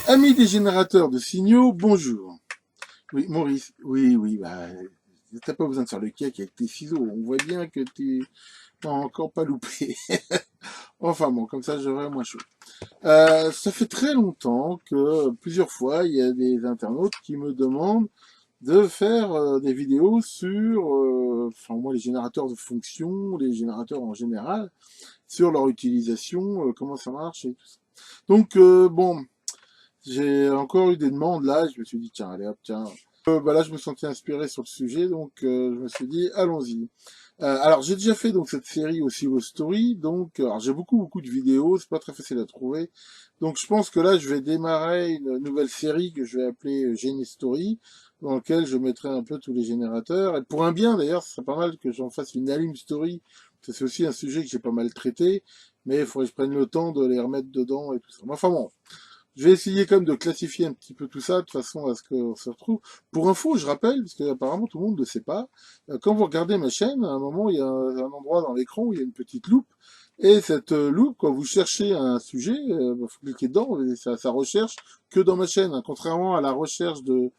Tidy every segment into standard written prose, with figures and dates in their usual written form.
Amis des générateurs de signaux, bonjour. Oui, Maurice, oui, bah, t'as pas besoin de faire le cake avec tes ciseaux. On voit bien que tu n'as encore pas loupé. Enfin bon, comme ça, j'aurai moins chaud. Ça fait très longtemps que plusieurs fois, il y a des internautes qui me demandent de faire des vidéos sur, enfin moi, les générateurs de fonctions, les générateurs en général, sur leur utilisation, comment ça marche et tout ça. Donc bon, j'ai encore eu des demandes là, je me suis dit tiens, allez hop, tiens. Bah là, je me sentais inspiré sur le sujet, donc je me suis dit allons-y. Alors j'ai déjà fait donc cette série aussi vos stories, donc alors j'ai beaucoup de vidéos, c'est pas très facile à trouver. Donc je pense que là je vais démarrer une nouvelle série que je vais appeler Genie Story, dans laquelle je mettrai un peu tous les générateurs. Et pour un bien d'ailleurs, ce serait pas mal que j'en fasse une Allume Story. C'est aussi un sujet que j'ai pas mal traité, mais il faudrait que je prenne le temps de les remettre dedans et tout ça. Mais enfin bon, je vais essayer quand même de classifier un petit peu tout ça de façon à ce qu'on se retrouve. Pour info, je rappelle, parce que apparemment tout le monde ne sait pas, quand vous regardez ma chaîne, à un moment, il y a un endroit dans l'écran où il y a une petite loupe. Et cette loupe, quand vous cherchez un sujet, vous cliquez dedans, et ça recherche que dans ma chaîne, hein. Contrairement à la recherche de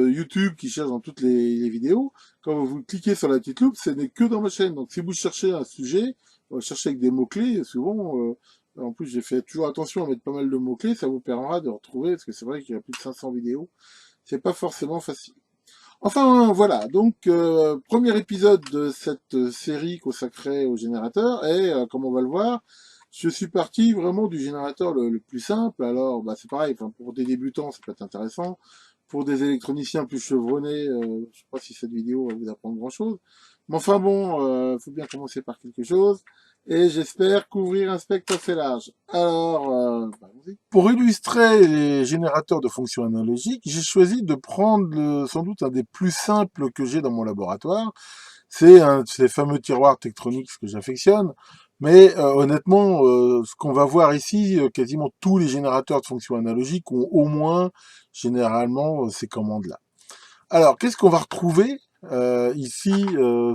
YouTube qui cherche dans toutes les vidéos, quand vous cliquez sur la petite loupe, ce n'est que dans ma chaîne. Donc si vous cherchez un sujet, vous cherchez avec des mots-clés, souvent, en plus, j'ai fait toujours attention à mettre pas mal de mots-clés, ça vous permettra de retrouver, parce que c'est vrai qu'il y a plus de 500 vidéos, c'est pas forcément facile. Enfin, voilà, donc premier épisode de cette série consacrée au générateur, et comme on va le voir, je suis parti vraiment du générateur le plus simple. Alors, bah, c'est pareil, enfin, pour des débutants, ça peut être intéressant. Pour des électroniciens plus chevronnés, je sais pas si cette vidéo va vous apprendre grand-chose. Mais enfin bon, faut bien commencer par quelque chose. Et j'espère couvrir un spectre assez large. Alors, bah, pour illustrer les générateurs de fonctions analogiques, j'ai choisi de prendre sans doute un des plus simples que j'ai dans mon laboratoire. C'est un de ces fameux tiroirs Tektronix que j'affectionne. Mais honnêtement, ce qu'on va voir ici, quasiment tous les générateurs de fonctions analogiques ont au moins généralement ces commandes-là. Alors, qu'est-ce qu'on va retrouver ici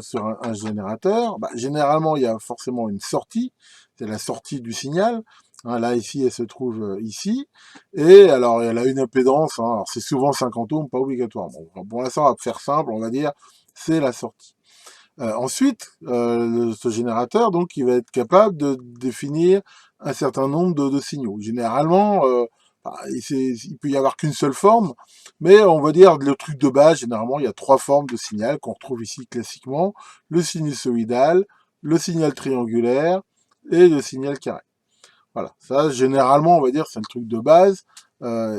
sur un générateur? Bah, généralement, il y a forcément une sortie, c'est la sortie du signal. Hein, là, ici, elle se trouve ici. Et alors, elle a une impédance, hein, alors c'est souvent 50 ohms, pas obligatoirement. Bon, pour l'instant, on va faire simple, on va dire, c'est la sortie. Ensuite, ce générateur, donc, il va être capable de définir un certain nombre de signaux. Généralement, bah, il peut y avoir qu'une seule forme, mais on va dire le truc de base, généralement, il y a trois formes de signal qu'on retrouve ici classiquement, le sinusoïdal, le signal triangulaire et le signal carré. Voilà, ça généralement on va dire c'est le truc de base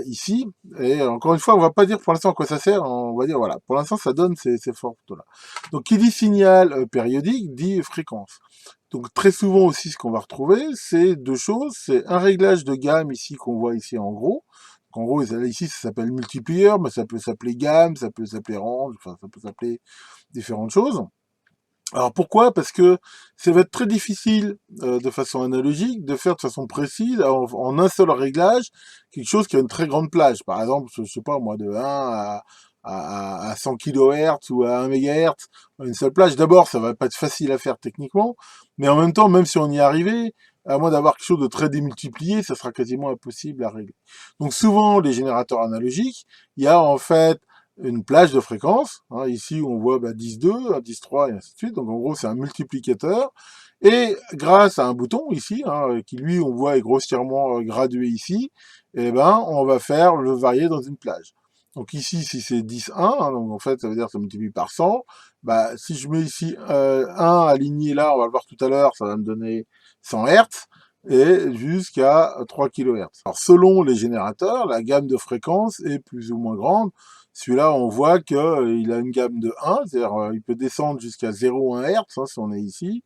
ici. Et encore une fois, on va pas dire pour l'instant à quoi ça sert, on va dire voilà, pour l'instant ça donne ces formes-là. Donc qui dit signal périodique dit fréquence. Donc très souvent aussi ce qu'on va retrouver, c'est deux choses, c'est un réglage de gamme ici qu'on voit ici en gros. Donc, en gros, ici ça s'appelle multiplier, mais ça peut s'appeler gamme, ça peut s'appeler range, enfin ça peut s'appeler différentes choses. Alors pourquoi? Parce que ça va être très difficile de façon analogique de faire de façon précise en un seul réglage quelque chose qui a une très grande plage. Par exemple, je sais pas moi, de 1 à 100 kHz ou à 1 MHz, une seule plage. D'abord, ça va pas être facile à faire techniquement, mais en même temps, même si on y arrivait, à moins d'avoir quelque chose de très démultiplié, ça sera quasiment impossible à régler. Donc souvent, les générateurs analogiques, il y a en fait une plage de fréquences. Hein, ici, on voit 10,2, 10,3 et ainsi de suite. Donc, en gros, c'est un multiplicateur. Et grâce à un bouton ici, hein, qui lui, on voit est grossièrement gradué ici, eh ben, on va faire le varier dans une plage. Donc ici, si c'est 10,1, hein, donc en fait, ça veut dire que ça multiplie par 100. Bah, si je mets ici 1 aligné là, on va le voir tout à l'heure, ça va me donner 100 Hz et jusqu'à 3 kHz. Alors selon les générateurs, la gamme de fréquences est plus ou moins grande. Celui-là, on voit qu'il a une gamme de 1, c'est-à-dire il peut descendre jusqu'à 0,1 Hz, hein, si on est ici.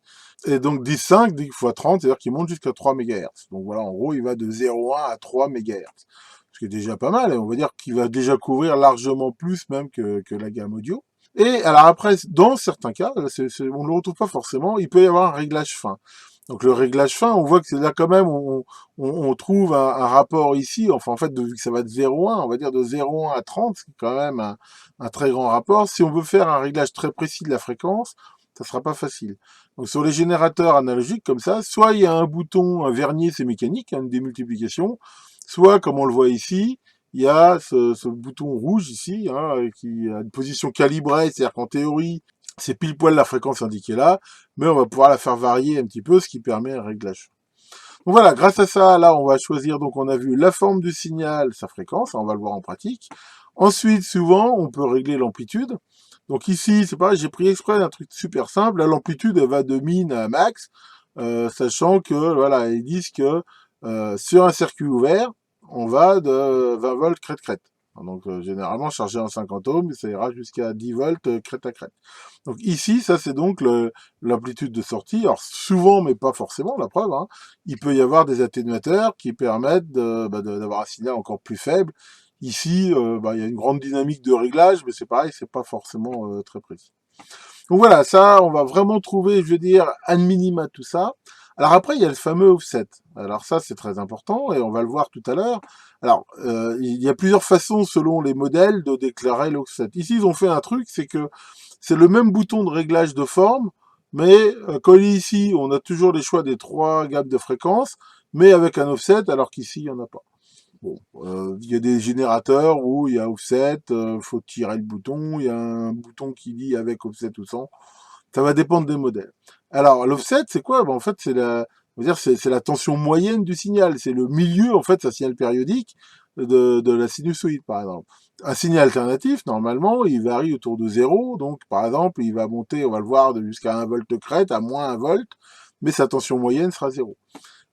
Et donc 10,5 10 fois 30, c'est-à-dire qu'il monte jusqu'à 3 MHz. Donc voilà, en gros, il va de 0,1 à 3 MHz. Ce qui est déjà pas mal, et on va dire qu'il va déjà couvrir largement plus même que la gamme audio. Et alors après, dans certains cas, on ne le retrouve pas forcément, il peut y avoir un réglage fin. Donc le réglage fin, on voit que c'est là quand même, on trouve un rapport ici, enfin en fait, vu que ça va de 0,1, on va dire de 0,1 à 30, c'est quand même un très grand rapport. Si on veut faire un réglage très précis de la fréquence, ça sera pas facile. Donc sur les générateurs analogiques comme ça, soit il y a un bouton, un vernier, c'est mécanique, hein, une démultiplication, soit, comme on le voit ici, il y a ce bouton rouge ici, hein, qui a une position calibrée, c'est-à-dire qu'en théorie, c'est pile poil la fréquence indiquée là, mais on va pouvoir la faire varier un petit peu, ce qui permet un réglage. Donc voilà, grâce à ça, là, on va choisir, donc on a vu la forme du signal, sa fréquence, on va le voir en pratique. Ensuite, souvent, on peut régler l'amplitude. Donc ici, c'est pareil, j'ai pris exprès un truc super simple. Là, l'amplitude, elle va de min à max, sachant que, voilà, ils disent que sur un circuit ouvert, on va de 20 volts crête-crête. Donc généralement, chargé en 50 ohms, ça ira jusqu'à 10 volts crête à crête. Donc ici, ça c'est donc l'amplitude de sortie. Alors souvent, mais pas forcément, la preuve, hein, il peut y avoir des atténuateurs qui permettent d'avoir un signal encore plus faible. Ici, il y a une grande dynamique de réglage, mais c'est pareil, c'est pas forcément très précis. Donc voilà, ça, on va vraiment trouver, je veux dire, un minima tout ça. Alors après, il y a le fameux offset. Alors ça, c'est très important, et on va le voir tout à l'heure. Alors, il y a plusieurs façons, selon les modèles, de déclarer l'offset. Ici, ils ont fait un truc, c'est que c'est le même bouton de réglage de forme, mais collé ici, on a toujours les choix des 3 gammes de fréquences, mais avec un offset, alors qu'ici, il n'y en a pas. Bon, il y a des générateurs où il y a offset, faut tirer le bouton, il y a un bouton qui dit avec offset ou sans. Ça va dépendre des modèles. Alors, l'offset, c'est quoi? En fait, c'est la tension moyenne du signal. C'est le milieu, en fait, c'est un signal périodique de la sinusoïde, par exemple. Un signal alternatif, normalement, il varie autour de 0. Donc, par exemple, il va monter, on va le voir, jusqu'à 1 volt crête, à moins 1 volt, mais sa tension moyenne sera 0.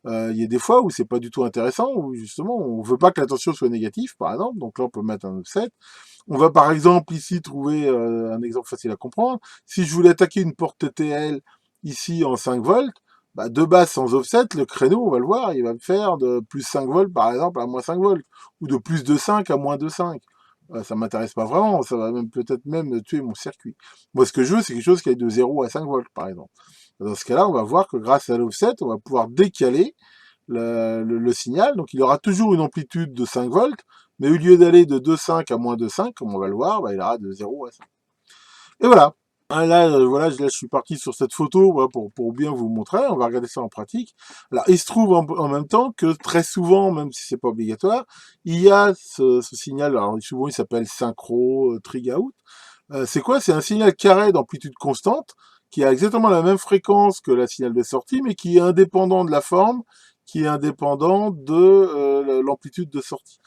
Il y a des fois où c'est pas du tout intéressant, où justement on veut pas que la tension soit négative, par exemple, donc là on peut mettre un offset. On va par exemple ici trouver un exemple facile à comprendre. Si je voulais attaquer une porte TTL ici en 5 volts, de base sans offset, le créneau, on va le voir, il va me faire de plus 5 volts par exemple à moins 5 volts, ou de plus de 5 à moins de 5. Ça m'intéresse pas vraiment, ça va même peut-être même tuer mon circuit. Moi ce que je veux, c'est quelque chose qui aille de 0 à 5 volts par exemple. Dans ce cas-là, on va voir que grâce à l'offset, on va pouvoir décaler le signal. Donc il aura toujours une amplitude de 5 volts, mais au lieu d'aller de 2,5 à moins 2,5, comme on va le voir, il ira de 0 à 5. Et voilà. Là, voilà, là, je suis parti sur cette photo voilà, pour bien vous montrer. On va regarder ça en pratique. Alors, il se trouve en même temps que très souvent, même si c'est pas obligatoire, il y a ce signal. Alors, souvent, il s'appelle synchro, trig out. C'est quoi? C'est un signal carré d'amplitude constante qui a exactement la même fréquence que la signal de sortie, mais qui est indépendant de la forme, qui est indépendant de l'amplitude de sortie.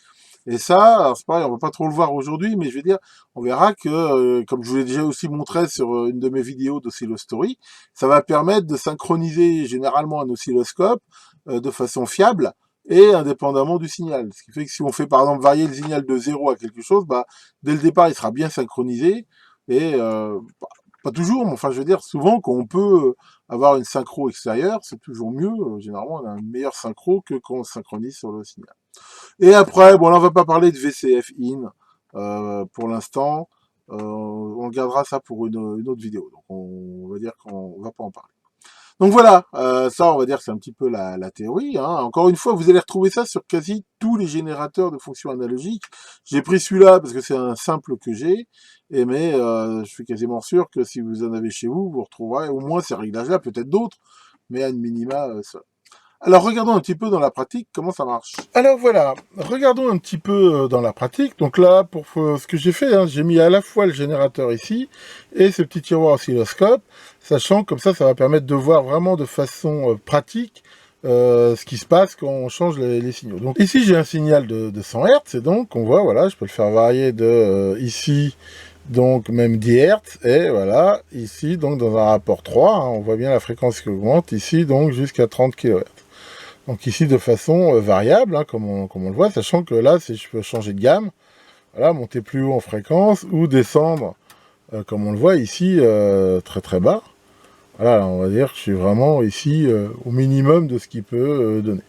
Et ça, alors c'est pareil, on va pas trop le voir aujourd'hui, mais je veux dire, on verra que, comme je vous l'ai déjà aussi montré sur une de mes vidéos d'oscillostory, ça va permettre de synchroniser généralement un oscilloscope de façon fiable et indépendamment du signal. Ce qui fait que si on fait par exemple varier le signal de 0 à quelque chose, dès le départ, il sera bien synchronisé et pas toujours, mais enfin je veux dire, souvent quand on peut avoir une synchro extérieure, c'est toujours mieux. Généralement, on a un meilleur synchro que quand on synchronise sur le signal. Et après, bon là on va pas parler de VCF in pour l'instant. On gardera ça pour une autre vidéo. Donc on va dire qu'on va pas en parler. Donc voilà, ça on va dire que c'est un petit peu la théorie. Hein. Encore une fois, vous allez retrouver ça sur quasi tous les générateurs de fonctions analogiques. J'ai pris celui-là parce que c'est un simple que j'ai, mais je suis quasiment sûr que si vous en avez chez vous, vous retrouverez au moins ces réglages-là, peut-être d'autres, mais à minima ça. Alors regardons un petit peu dans la pratique comment ça marche. Alors voilà, regardons un petit peu dans la pratique. Donc là, pour ce que j'ai fait, hein, j'ai mis à la fois le générateur ici et ce petit tiroir oscilloscope, sachant que comme ça va permettre de voir vraiment de façon pratique ce qui se passe quand on change les signaux. Donc ici j'ai un signal de 100 Hz et donc on voit, voilà, je peux le faire varier de ici donc même 10 Hz, et voilà, ici donc dans un rapport 3, hein, on voit bien la fréquence qui augmente, ici donc jusqu'à 30 kHz. Donc ici de façon variable, hein, comme on le voit, sachant que là, si je peux changer de gamme, voilà, monter plus haut en fréquence ou descendre, comme on le voit ici, très très bas. Voilà, là, on va dire que je suis vraiment ici au minimum de ce qu'il peut donner.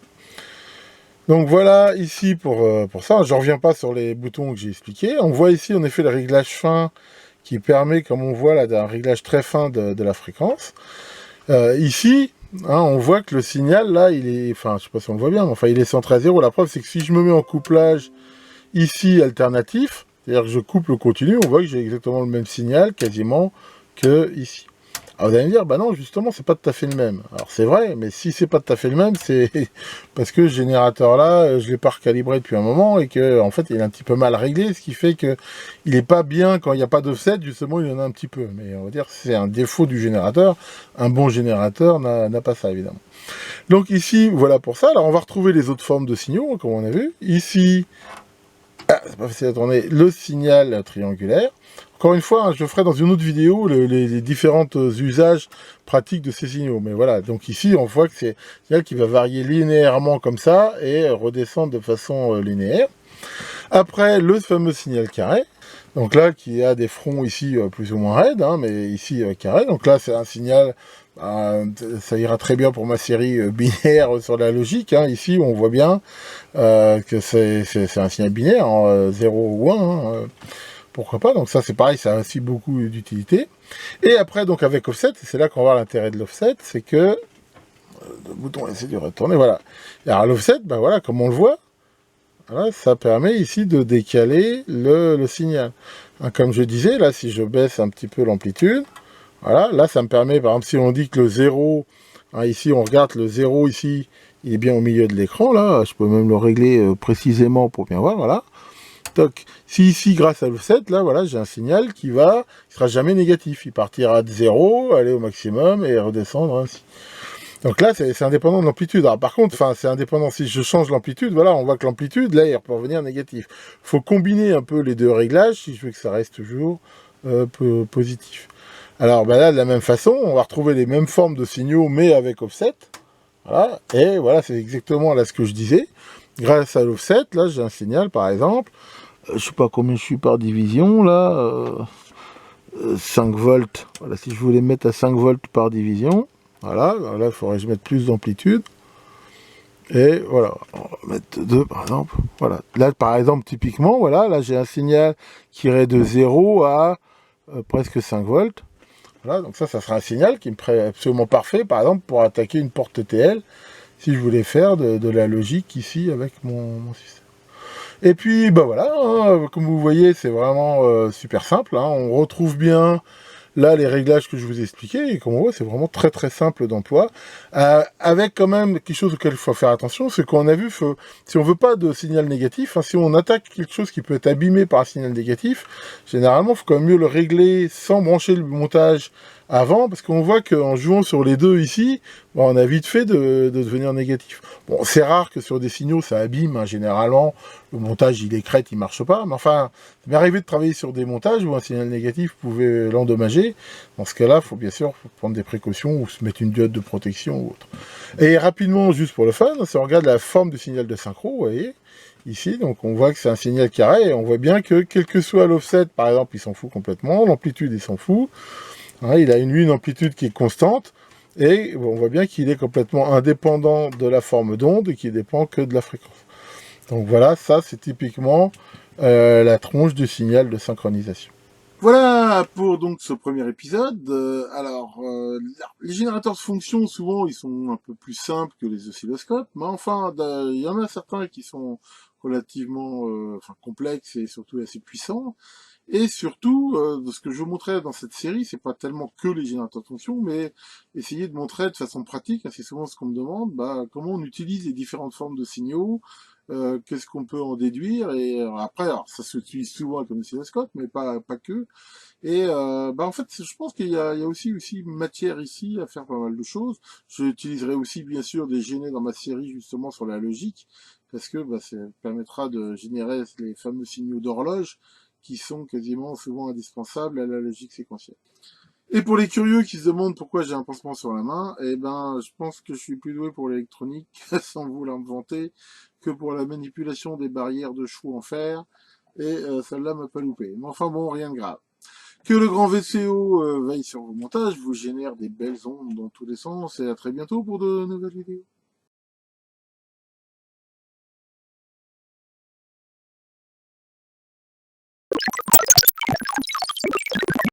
Donc voilà ici pour ça. Je ne reviens pas sur les boutons que j'ai expliqués. On voit ici en effet le réglage fin qui permet, comme on voit là, d'un réglage très fin de la fréquence. Ici, hein, on voit que le signal, là, il est... Enfin, je sais pas si on le voit bien, mais enfin, il est centré à 0. La preuve, c'est que si je me mets en couplage ici alternatif, c'est-à-dire que je coupe le continu, on voit que j'ai exactement le même signal, quasiment, que ici. Alors vous allez me dire, bah non, justement, c'est pas tout à fait le même. Alors c'est vrai, mais si c'est pas tout à fait le même, c'est parce que ce générateur-là, je l'ai pas recalibré depuis un moment et que en fait, il est un petit peu mal réglé, ce qui fait que il est pas bien quand il n'y a pas d'offset. Justement, il y en a un petit peu. Mais on va dire que c'est un défaut du générateur. Un bon générateur n'a pas ça, évidemment. Donc ici, voilà pour ça. Alors on va retrouver les autres formes de signaux, comme on a vu. Ici, c'est pas facile à tourner, le signal triangulaire. Encore une fois, hein, je ferai dans une autre vidéo les différents usages pratiques de ces signaux. Mais voilà, donc ici, on voit que c'est un signal qui va varier linéairement comme ça et redescendre de façon linéaire. Après, le fameux signal carré. Donc là, qui a des fronts ici plus ou moins raides, hein, mais ici carré. Donc là, c'est un signal, ça ira très bien pour ma série binaire sur la logique. Hein. Ici, on voit bien que c'est un signal binaire, hein, 0 ou 1. Hein, pourquoi pas, donc ça c'est pareil, ça a aussi beaucoup d'utilité. Et après, donc avec offset, c'est là qu'on va voir l'intérêt de l'offset, c'est que, le bouton essaie de retourner, voilà. Et alors l'offset, ben voilà, comme on le voit, voilà, ça permet ici de décaler le signal. Hein, comme je disais, là, si je baisse un petit peu l'amplitude, voilà, là, ça me permet, par exemple, si on dit que le 0, hein, ici, on regarde le 0, ici, il est bien au milieu de l'écran, là, je peux même le régler précisément pour bien voir, voilà. Donc, si ici, grâce à l'offset, là, voilà, j'ai un signal qui sera jamais négatif. Il partira de 0, aller au maximum et redescendre ainsi. Donc là, c'est indépendant de l'amplitude. Alors par contre, c'est indépendant. Si je change l'amplitude, voilà, on voit que l'amplitude, là, il peut revenir négatif. Il faut combiner un peu les deux réglages si je veux que ça reste toujours positif. Alors ben là, de la même façon, on va retrouver les mêmes formes de signaux, mais avec offset. Voilà. Et voilà, c'est exactement là ce que je disais. Grâce à l'offset, là, j'ai un signal, par exemple. Je sais pas combien je suis par division, là. 5 volts. Voilà, si je voulais mettre à 5 volts par division. Voilà, là, il faudrait que je mette plus d'amplitude. Et voilà, on va mettre 2 par exemple. Voilà, là par exemple, typiquement, voilà, là j'ai un signal qui irait de 0 à presque 5 volts. Voilà, donc ça sera un signal qui me paraît absolument parfait, par exemple, pour attaquer une porte TL, si je voulais faire de la logique ici avec mon système. Et puis, bah voilà, hein, comme vous voyez, c'est vraiment super simple. Hein, on retrouve bien là, les réglages que je vous ai expliqués, et comme on voit, c'est vraiment très très simple d'emploi. Avec quand même quelque chose auquel il faut faire attention, c'est qu'on a vu, si on veut pas de signal négatif, hein, si on attaque quelque chose qui peut être abîmé par un signal négatif, généralement, il faut quand même mieux le régler sans brancher le montage avant, parce qu'on voit qu'en jouant sur les deux ici, bon, on a vite fait de devenir négatif. Bon, c'est rare que sur des signaux, ça abîme, hein, généralement, le montage, il écrète, il marche pas, mais enfin, ça m'est arrivé de travailler sur des montages où un signal négatif pouvait l'endommager. Dans ce cas-là, il faut bien sûr prendre des précautions ou se mettre une diode de protection ou autre. Et rapidement, juste pour le fun, si on regarde la forme du signal de synchro, vous voyez, ici, donc on voit que c'est un signal carré, et on voit bien que, quel que soit l'offset, par exemple, il s'en fout complètement, l'amplitude, il s'en fout. Hein, il a une amplitude qui est constante, et on voit bien qu'il est complètement indépendant de la forme d'onde, et qu'il dépend que de la fréquence. Donc voilà, ça c'est typiquement la tronche du signal de synchronisation. Voilà pour donc ce premier épisode. Les générateurs de fonctions, souvent, ils sont un peu plus simples que les oscilloscopes, mais enfin, il y en a certains qui sont relativement complexes et surtout assez puissants. Et surtout, de ce que je vous montrais dans cette série, c'est pas tellement que les générateurs de fonctions, mais essayer de montrer de façon pratique, hein, c'est souvent ce qu'on me demande, comment on utilise les différentes formes de signaux, qu'est-ce qu'on peut en déduire, et après, alors, ça s'utilise souvent avec un oscilloscope, mais pas que. Et en fait, je pense qu'il y a aussi matière ici à faire pas mal de choses. J'utiliserai aussi bien sûr des génés dans ma série justement sur la logique, parce que ça permettra de générer les fameux signaux d'horloge qui sont quasiment souvent indispensables à la logique séquentielle. Et pour les curieux qui se demandent pourquoi j'ai un pansement sur la main, je pense que je suis plus doué pour l'électronique, sans vouloir me vanter, que pour la manipulation des barrières de chevaux en fer, et celle-là m'a pas loupé. Mais enfin bon, rien de grave. Que le grand VCO veille sur vos montages, vous génère des belles ondes dans tous les sens, et à très bientôt pour de nouvelles vidéos.